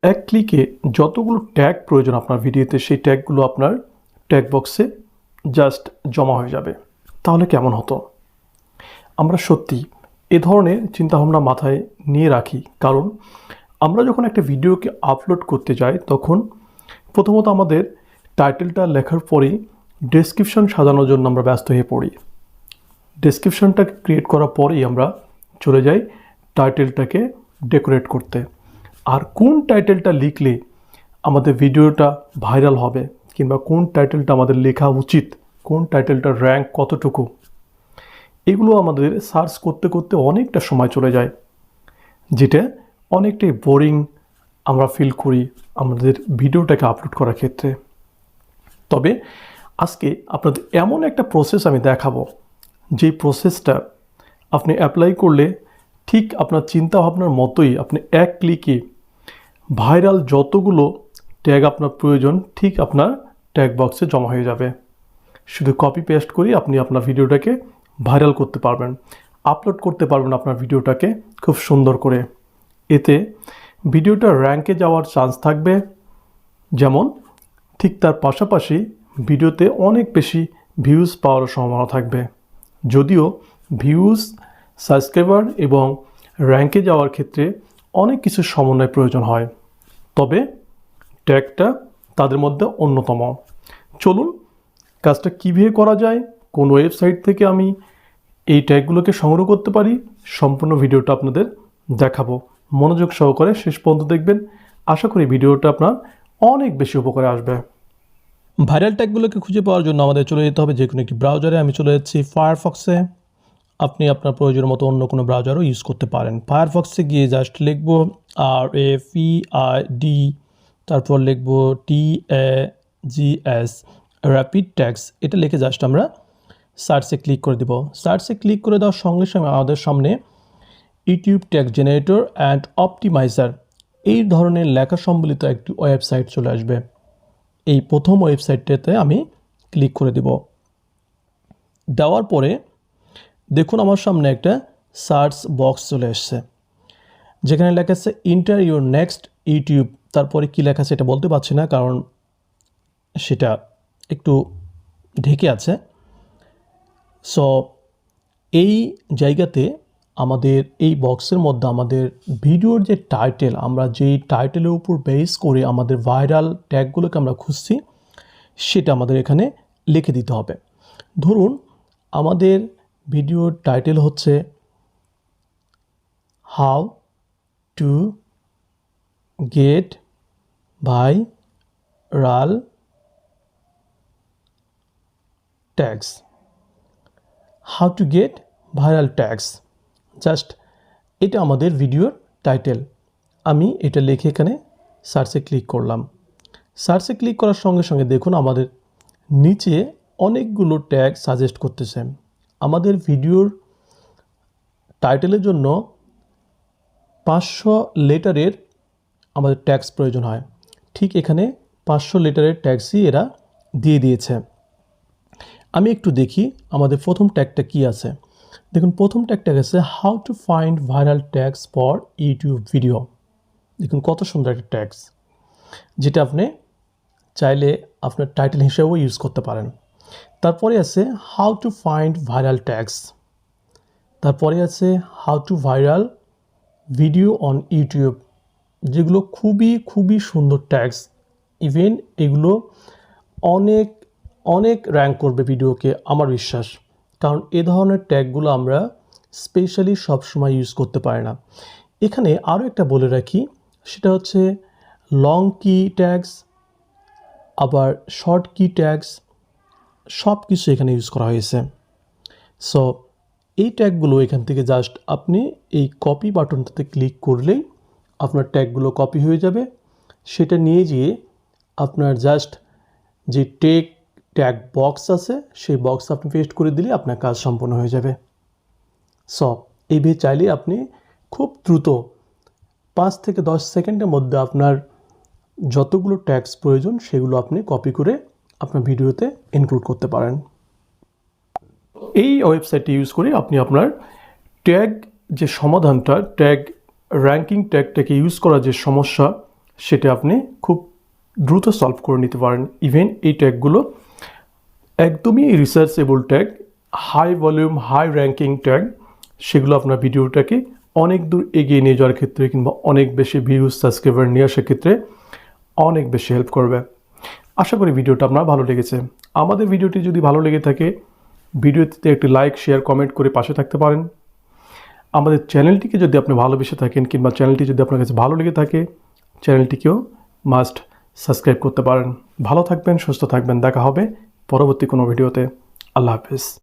এক ক্লিকে যতগুলো ট্যাগ প্রয়োজন আপনার ভিডিওতে সেই ট্যাগগুলো আপনার ট্যাগ বক্সে জাস্ট জমা হয়ে যাবে। তাহলে কেমন হতো? আমরা সত্যি এ ধরনের চিন্তাভাবনা মাথায় নিয়ে রাখি, কারণ আমরা যখন একটা ভিডিওকে আপলোড করতে যাই তখন প্রথমত আমাদের টাইটেলটা লেখার পরেই ডেসক্রিপশন সাজানোর জন্য আমরা ব্যস্ত হয়ে পড়ি। ডেসক্রিপশনটা ক্রিয়েট করার পরেই আমরা চলে যাই টাইটেলটাকে ডেকোরেট করতে। আর কোন টাইটেলটা লিখলে আমাদের ভিডিওটা ভাইরাল হবে, কিংবা কোন টাইটেলটা আমাদের লেখা উচিত, কোন টাইটেলটার র্যাঙ্ক কতটুকু, এগুলো আমাদের সার্চ করতে করতে অনেকটা সময় চলে যায়, যেটা অনেকটাই বোরিং আমরা ফিল করি আমাদের ভিডিওটাকে আপলোড করার ক্ষেত্রে। তবে আজকে আপনাদের এমন একটা প্রসেস আমি দেখাবো, যেই প্রসেসটা আপনি অ্যাপ্লাই করলে ঠিক আপনার চিন্তাভাবনার মতোই আপনি এক ক্লিকে ভাইরাল যতগুলো ট্যাগ আপনার প্রয়োজন ঠিক আপনার ট্যাগ বক্সে জমা হয়ে যাবে। শুধু কপি পেস্ট করি আপনি আপনার ভিডিওটাকে ভাইরাল করতে পারবেন, আপলোড করতে পারবেন আপনার ভিডিওটাকে খুব সুন্দর করে। এতে ভিডিওটা র্যাঙ্কে যাওয়ার চান্স থাকবে, যেমন ঠিক তার পাশাপাশি ভিডিওতে অনেক বেশি ভিউজ পাওয়ারও সম্ভাবনা থাকবে। যদিও ভিউজ, সাবস্ক্রাইবার এবং র্যাঙ্কে যাওয়ার ক্ষেত্রে অনেক কিছু সমন্বয় প্রয়োজন হয়, তবে ট্যাগটা তাদের মধ্যে অন্যতম। চলুন কাজটা কীভাবে করা যায়, কোন ওয়েবসাইট থেকে আমি এই ট্যাগগুলোকে সংগ্রহ করতে পারি, সম্পূর্ণ ভিডিওটা আপনাদের দেখাবো। মনোযোগ সহকারে শেষ পর্যন্ত দেখবেন, আশা করি ভিডিওটা আপনার অনেক বেশি উপকারে আসবে। ভাইরাল ট্যাগগুলোকে খুঁজে পাওয়ার জন্য আমাদের চলে যেতে হবে যে কোনো একটি ব্রাউজারে। আমি চলে যাচ্ছি ফায়ারফক্সে। আপনি আপনার প্রয়োজনের মতো অন্য কোনো ব্রাউজারও ইউজ করতে পারেন। ফায়ারফক্সে গিয়ে জাস্ট লিখব RAPID, তারপর লিখব TAGS, র্যাপিড ট্যাগস। এটা লিখে জাস্ট আমরা সার্চে ক্লিক করে দেব। সার্চে ক্লিক করে দেওয়ার সঙ্গে সঙ্গে আমাদের সামনে YouTube tag generator and optimiser এই ধরনের লেখা সম্বলিত একটি ওয়েবসাইট চলে আসবে। এই প্রথম ওয়েবসাইটটাতে আমি ক্লিক করে দেব। দেওয়ার পরে দেখুন আমার সামনে একটা সার্চ বক্স চলে এসছে, যেখানে লেখা আছে এন্টার ইউর নেক্সট ইউটিউব। তারপরে কী লেখা আছে এটা বলতে পারছি না, কারণ সেটা একটু ঢেকে আছে। সো এই জায়গাতে আমাদের এই বক্সের মধ্যে আমাদের ভিডিওর যে টাইটেল, আমরা যেই টাইটেলের উপর বেস করে আমাদের ভাইরাল ট্যাগগুলোকে আমরা খুঁজছি সেটা আমাদের এখানে লিখে দিতে হবে। ধরুন আমাদের ভিডিওর টাইটেল হচ্ছে how to get viral tags. How to get viral tags, just এটা আমাদের ভিডিওর টাইটেল। আমি এটা লিখে এখানে সার্চে ক্লিক করলাম। সার্চে ক্লিক করার সঙ্গে সঙ্গে দেখুন আমাদের নিচে অনেকগুলো ট্যাগ সাজেস্ট করতেছে। আমাদের ভিডিওর টাইটেলের জন্য 500 লেটারের আমাদের ট্যাগস প্রয়োজন হয়। ঠিক এখানে 500 লেটারের ট্যাগসই এরা দিয়ে দিয়েছে। আমি একটু দেখি আমাদের প্রথম ট্যাগটা কি আছে। দেখুন প্রথম ট্যাগটা আছে how to find viral tags for YouTube video. দেখুন কত সুন্দর একটা ট্যাগস, যেটা আপনি চাইলে আপনার টাইটেল হিসেবেও ইউজ করতে পারেন। তারপরে আছে how to find viral tags. তারপরে আছে how to viral video on YouTube, যেগুলো খুবই সুন্দর ট্যাগস। ইভেন এগুলো অনেক অনেক র্যাঙ্ক করবে ভিডিওকে, আমার বিশ্বাস, কারণ এ ধরনের ট্যাগগুলো আমরা স্পেশালি সবসময় ইউজ করতে পারি না। এখানে আরও একটা বলে রাখি, সেটা হচ্ছে লং কি ট্যাগস, আবার শর্ট কি ট্যাগস, সব কিছু এখানে ইউজ করা হয়েছে। সো এই ট্যাগগুলো এখান থেকে জাস্ট আপনি এই কপি বাটনটাতে ক্লিক করলেই আপনার ট্যাগগুলো কপি হয়ে যাবে। সেটা নিয়ে গিয়ে আপনার জাস্ট যে ট্যাগ বক্স আছে সেই বক্স আপনি পেস্ট করে দিলে আপনার কাজ সম্পূর্ণ হয়ে যাবে। সো এইভাবে চাইলে আপনি খুব দ্রুত 5 থেকে 10 সেকেন্ডের মধ্যে আপনার যতগুলো ট্যাগস প্রয়োজন সেগুলো আপনি কপি করে আপনার ভিডিওতে ইনক্লুড করতে পারেন। এই ওয়েবসাইটটি ইউজ করে আপনি আপনার ট্যাগ যে সমাধানটা, ট্যাগ র্যাঙ্কিং ট্যাগটাকে ইউজ করার যে সমস্যা সেটা আপনি খুব দ্রুত সলভ করে নিতে পারেন। ইভেন এই ট্যাগগুলো একদমই researchable tag, high volume high ranking tag, সেগুলো আপনার ভিডিওটাকে অনেক দূর এগিয়ে নিয়ে যাওয়ার ক্ষেত্রে কিংবা অনেক বেশি ভিউজ সাবস্ক্রাইবার নিয়ে আসার ক্ষেত্রে অনেক বেশি হেল্প করবে। আশা করি ভিডিওটা আপনার ভালো লেগেছে। আমাদের ভিডিওটি যদি ভালো লেগে থাকে ভিডিওতে একটি লাইক শেয়ার কমেন্ট করে পাশে থাকতে পারেন। আমাদের চ্যানেলটিকে যদি আপনি ভালোবেসে থাকেন কিংবা চ্যানেলটি যদি আপনার কাছে ভালো লেগে থাকে চ্যানেলটিকেও মাস্ট সাবস্ক্রাইব করতে পারেন। ভালো থাকবেন, সুস্থ থাকবেন, দেখা হবে পরবর্তী কোনো ভিডিওতে। আল্লাহ হাফেজ।